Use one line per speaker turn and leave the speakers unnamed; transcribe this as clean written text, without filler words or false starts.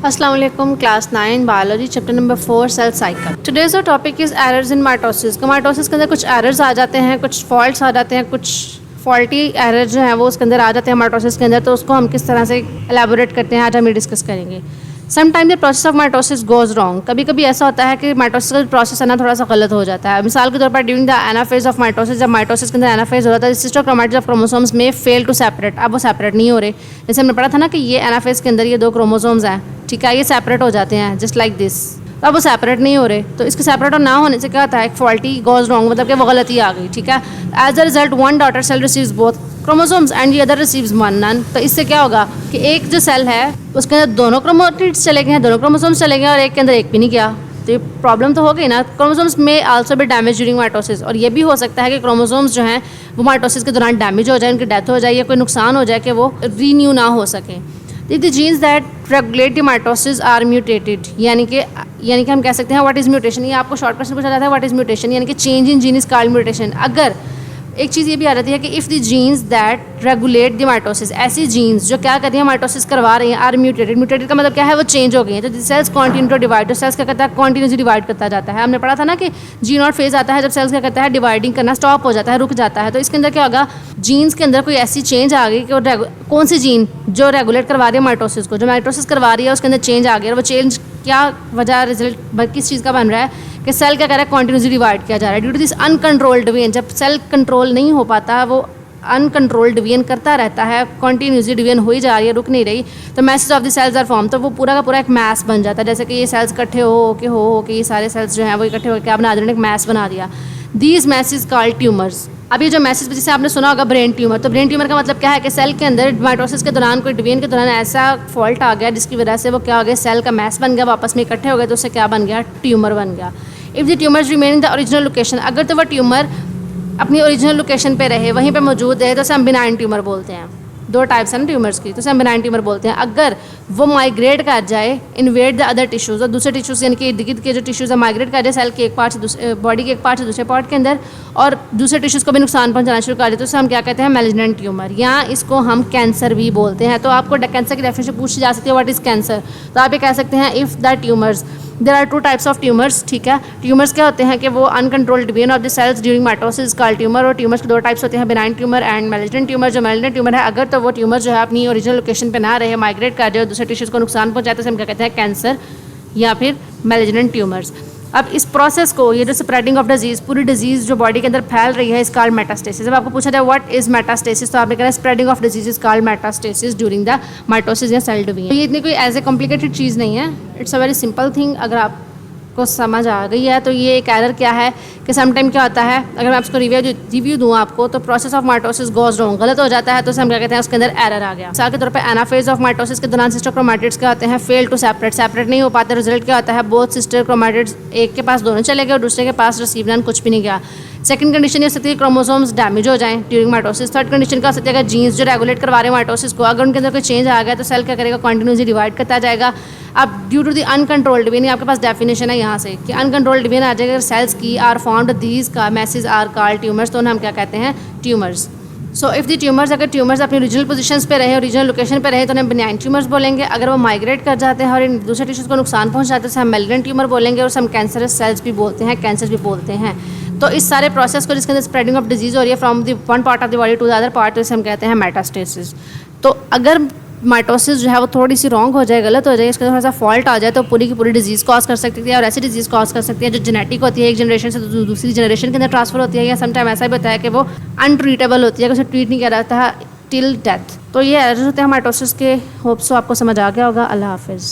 अस्सलाम वालेकुम, class 9 biology chapter number 4 cell cycle. Today's our topic is errors in mitosis. Mitosis के अंदर कुछ एरर्स आ जाते हैं, कुछ फॉल्ट्स आ जाते हैं, कुछ फॉल्टी एरर जो हैं वो उसके अंदर आ जाते हैं माइटोसिस के अंदर। तो उसको हम किस तरह से एलैबोरेट करते हैं आज हम ये डिस्कस करेंगे। Sometime the process of mitosis goes wrong. कभी कभी ऐसा होता है कि माइटोसिस का प्रोसेस है ना थोड़ा सा गलत हो जाता है। मिसाल के तौर पर during the anaphase of mitosis, जब माइटोसिस के अंदर एनाफेज हो जाता है, सिस्टर क्रोमैटिड्स ऑफ क्रोमोसोम्स में फेल टू सेपरेट। अब वो सेपरेट नहीं हो रहे। जैसे हमने पढ़ा था ना कि ये एनाफेज के अंदर ये 2 क्रोमोसोम्स हैं, ठीक है, ये सेपरेट हो जाते हैं जस्ट लाइक दिस। तो अब वो सेपरेट नहीं हो रहे, तो इसके सेपरेट और ना होने से क्या होता है, एक फॉल्टी गोज रॉन्ग, मतलब कि वो गलती आ गई, ठीक है। As a result one daughter cell receives both chromosomes and the other receives one none. तो इससे क्या होगा कि एक जो सेल है उसके अंदर दोनों क्रोमैटिड्स चले गए हैं, दोनों क्रोमोसोम्स चले गए और एक के अंदर एक भी नहीं गया। तो ये प्रॉब्लम तो हो गई ना। क्रोमोसोम्स में आल्सो भी डैमेज ड्यूरिंग माइटोसिस, और ये भी हो सकता है कि क्रोमोसोम्स जो हैं वो माइटोसिस के दौरान डैमेज हो जाए, उनकी डेथ हो जाए या कोई नुकसान हो जाए कि वो रीन्यू ना हो सके। The genes that regulate the mitosis are mutated, यानी कि हम कह सकते हैं व्हाट इज़ म्यूटेशन। ये आपको शॉर्ट क्वेश्चन पूछा जाता है, व्हाट इज़ म्यूटेशन, यानी कि change in gene is called mutation. अगर एक चीज़ ये भी आ जाती है कि if the genes that regulate the mitosis, ऐसी जीन्स जो क्या कर रही हैं माइटोसिस करवा रही हैं, आर म्यूटेटेड। म्यूटेटेड का मतलब क्या है, वो चेंज हो गई हैं। तो सेल्स कंटिन्यू टू डिवाइड, तो सेल्स क्या करता है, कंटिन्यूसली डिवाइड करता जाता है। हमने पढ़ा था ना कि जी नॉट फेज आता है जब सेल्स क्या करता है, डिवाइडिंग करना स्टॉप हो जाता है, रुक जाता है। तो इसके अंदर क्या होगा, जीन्स के अंदर कोई ऐसी चेंज आ गई कि कौन सी जीन जो रेगुलेट करवा रही है माइटोसिस को, जो माइटोसिस करवा रही है उसके अंदर चेंज आ गया। और वो चेंज क्या वजह रिजल्ट किस चीज़ का बन रहा है कि सेल क्या कर रहा है, कॉन्टिन्यूसली डिवाइड किया जा रहा है। Due to this uncontrolled division, जब सेल कंट्रोल नहीं हो पाता, वो अनकंट्रोल्ड डिवीजन करता रहता है, कॉन्टिन्यूसली डिवीजन हो ही जा रही है, रुक नहीं रही, तो masses of the cells are form, तो वो पूरा का पूरा एक मैस बन जाता है। जैसे कि ये सेल्स इकट्ठे हो के ये सारे सेल्स जो हैं वो इकट्ठे होकर क्या बना दिया, एक मैस बना दिया। These message called tumours. अब ये जो मैसेज जैसे आपने सुना होगा ब्रेन ट्यूमर, तो ब्रेन ट्यूमर का मतलब क्या है कि सेल के अंदर माइटोसिस के दौरान कोई डिवीजन के दौरान ऐसा फॉल्ट आ गया जिसकी वजह से वो क्या हो गया, सेल का मैस बन गया, वापस में इकट्ठे हो गए, तो उससे क्या बन गया, ट्यूमर बन गया। If the tumours remain in the original location, अगर तो वह ट्यूमर अपनी ओरिजिनल लोकेशन पे रहे, वहीं पे मौजूद है, तो उसे हम बिनाइन ट्यूमर बोलते हैं। 2 टाइप्स हैं ना ट्यूमर्स की, तो उसे हम बिनाइन ट्यूमर बोलते हैं। अगर वो माइग्रेट कर जाए, इन्वेड द अदर टिश्यूज़, और दूसरे टिश्यूज़ यानी कि इर्द गिर्द के जो टिश्यूज़ है माइग्रेट कर जाए सेल के एक पार्ट से बॉडी के एक पार्ट से दूसरे पार्ट के अंदर, और दूसरे टिश्यूज़ को भी नुकसान पहुंचाना शुरू कर दे, तो उसे हम क्या कहते हैं, मैलिग्नेंट ट्यूमर, या इसको हम कैंसर भी बोलते हैं। तो आपको कैंसर की डेफिनेशन पूछी जा सकती है, व्हाट इज़ कैंसर, तो आप ये कह सकते हैं if the tumours, there are 2 types of tumours, ठीक है। ट्यूमर्स क्या होते हैं कि वो uncontrolled division of the cells during mitosis called tumour, और ट्यूमर्स के 2 टाइप्स होते हैं, benign tumour and malignant tumour. जो मैलिग्नेंट ट्यूमर है, अगर तो वो ट्यूमर जो है अपनी ओरिजिनल लोकेशन पे ना रहे, माइग्रेट कर जाए और दूसरे टिश्यूज़ को नुकसान पहुंचाए, तो हम क्या कहते हैं, कैंसर या फिर मैलिग्नेंट ट्यूमर्स। अब इस प्रोसेस को, ये जो स्प्रेडिंग ऑफ डिजीज़, पूरी डिजीज़ जो बॉडी के अंदर फैल रही है, इस कॉल्ड मेटास्टेसिस। जब आपको पूछा जाए व्हाट इज मेटास्टेसिस, तो आपने कहा spreading of disease is called metastasis during the mitosis या सेल डिवीजन। ये इतनी कोई एज ए कॉम्प्लिकेटेड चीज़ नहीं है, it's a very simple thing. अगर आप को समझ आ गई है तो ये एक एरर क्या है कि समटाइम क्या होता है, अगर मैं आपको रिव्यू दूँ आपको, तो process of mitosis goes wrong, गलत हो जाता है, तो हम क्या कहते हैं, उसके अंदर एरर आ गया। मिसाल के तौर पे एनाफेज ऑफ माइटोसिस के दौरान सिस्टर क्रोमैटिड्स क्या होते हैं, फेल टू सेपरेट नहीं हो पाते। रिजल्ट क्या होता है, बोथ सिस्टर क्रोमैटिड्स, एक के पास दोनों चले गए और दूसरे के पास रिसीव नन, कुछ भी नहीं गया। सेकंड कंडीशन ये हो सकती है क्रोमोसोम्स डैमेज हो जाएं ड्यूरिंग माइटोसिस। थर्ड कंडीशन क्या हो सकती है, अगर जीन्स जो रेगुलेट करवा रहे हैं माइटोसिस को, अगर उनके अंदर कोई चेंज आ गया, तो सेल क्या करेगा, कंटिन्यूसली डिवाइड करता जाएगा। अब due to the uncontrolled division, आपके पास डेफिनेशन है यहाँ से कि अनकंट्रोल्ड डिवीजन आ जाएगा, सेल्स की आर फॉर्म्ड, दीज का मैसेज आर कॉल्ड ट्यूमर्स, तो हम क्या कहते हैं, tumours. So if the tumours, अगर ट्यूमर्स अपनी ओरिजिनल पोजीशंस पे रहे, ओरिजिनल लोकेशन पे रहे, तो हम बिनाइन ट्यूमर्स बोलेंगे। अगर वो माइग्रेट कर जाते हैं और इन दूसरे टिश्यूज़ को नुकसान पहुंचाते हैं, तो हम मैलिग्नेंट ट्यूमर बोलेंगे, और हम कैंसरस सेल्स भी बोलते हैं, कैंसर भी बोलते हैं। तो इस सारे प्रोसेस को जिसके अंदर स्प्रेडिंग ऑफ डिजीज़ हो रही है from the one part of the body to the other part, तो इसे हम कहते हैं मेटास्टेसिस। तो अगर माइटोसिस जो है वो थोड़ी सी रॉन्ग हो जाए, गलत हो जाए, इसका थोड़ा सा फॉल्ट आ जाए, तो पूरी की पूरी डिजीज़ कॉज कर सकती है, और ऐसी डिजीज़ कॉज कर सकती है जो जेनेटिक होती है, एक जनरेशन से दूसरी जनरेशन के अंदर ट्रांसफर होती है, या समटाइम ऐसा भी होता है कि वो अनट्रीटेबल होती है, कि उसे ट्रीट नहीं किया जाता है टिल डेथ। तो ये एरर्स होते हैं माइटोसिस के। होप्स आपको समझ आ गया होगा। अल्लाह हाफिज़।